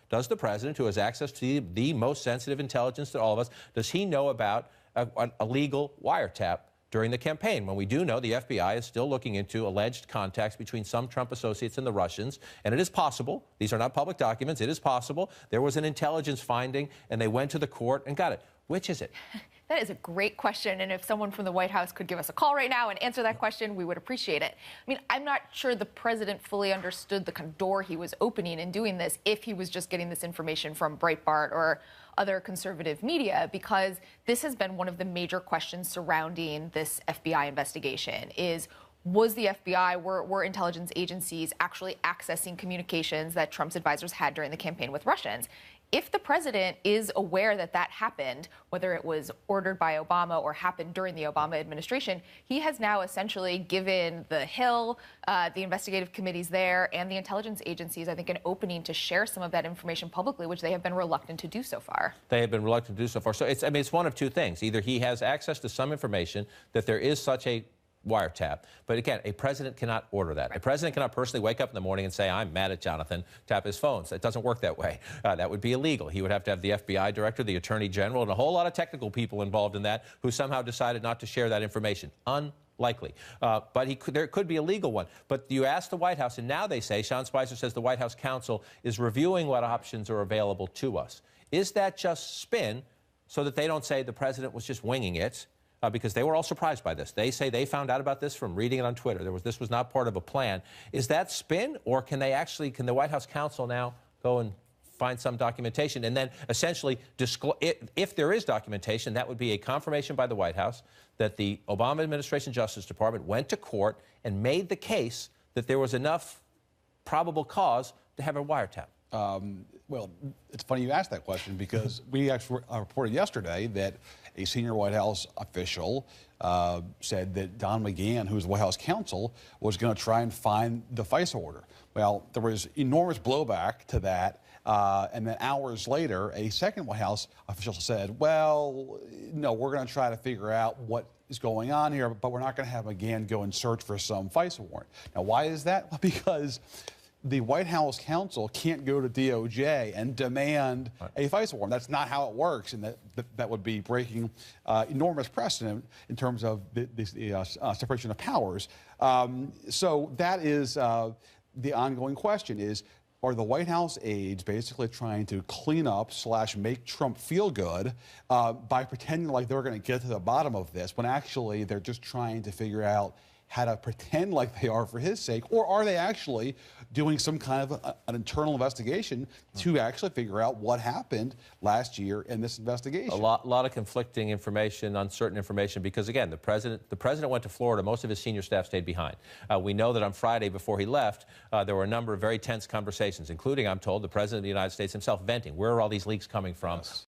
Does the president, who has access to the most sensitive intelligence to all of us, does he know about a legal wiretap during the campaign, when we do know the FBI is still looking into alleged contacts between some Trump associates and the Russians? And it is possible, these are not public documents, it is possible there was an intelligence finding and they went to the court and got it. Which is it? That is a great question, and if someone from the White House could give us a call right now and answer that question, we would appreciate it. I mean, I'm not sure the president fully understood the kind of door he was opening in doing this if he was just getting this information from Breitbart or other conservative media, because this has been one of the major questions surrounding this FBI investigation is, was the FBI, were intelligence agencies actually accessing communications that Trump's advisors had during the campaign with Russians? If the president is aware that that happened, whether it was ordered by Obama or happened during the Obama administration, he has now essentially given the Hill, the investigative committees there, and the intelligence agencies, I think, an opening to share some of that information publicly, which they have been reluctant to do so far. They have been reluctant to do so far. So it's one of two things. Either he has access to some information that there is such a wiretap. But again, a president cannot order that. A president cannot personally wake up in the morning and say, I'm mad at Jonathan, tap his phones. It doesn't work that way. That would be illegal. He would have to have the FBI director, the attorney general, and a whole lot of technical people involved in that who somehow decided not to share that information. Unlikely. But there could be a legal one. But you ask the White House, and now they say, Sean Spicer says the White House counsel is reviewing what options are available to us. Is that just spin so that they don't say the president was just winging it? Because they were all surprised by this. They say they found out about this from reading it on Twitter. This was not part of a plan. Is that spin, or can the White House counsel now go and find some documentation and then essentially disclose, if there is documentation, that would be a confirmation by the White House that the Obama administration Justice Department went to court and made the case that there was enough probable cause to have a wiretap? Well, it's funny you asked that question, because we actually reported yesterday that a senior White House official said that Don McGahn, who's the White House counsel, was going to try and find the FISA order. Well, there was enormous blowback to that. And then hours later, a second White House official said, well, no, we're going to try to figure out what is going on here, but we're not going to have McGahn go and search for some FISA warrant. Now, why is that? Well, because the White House counsel can't go to DOJ and demand a FISA warrant. That's not how it works, and that would be breaking enormous precedent in terms of the separation of powers. So that is the ongoing question is, are the White House aides basically trying to clean up / make Trump feel good by pretending like they're going to get to the bottom of this, when actually they're just trying to figure out how to pretend like they are for his sake? Or are they actually doing some kind of an internal investigation to actually figure out what happened last year in this investigation? A lot of conflicting information, uncertain information, because again, the president went to Florida. Most of his senior staff stayed behind. We know that on Friday before he left, there were a number of very tense conversations, including, I'm told, the president of the United States himself venting. Where are all these leaks coming from? Yes.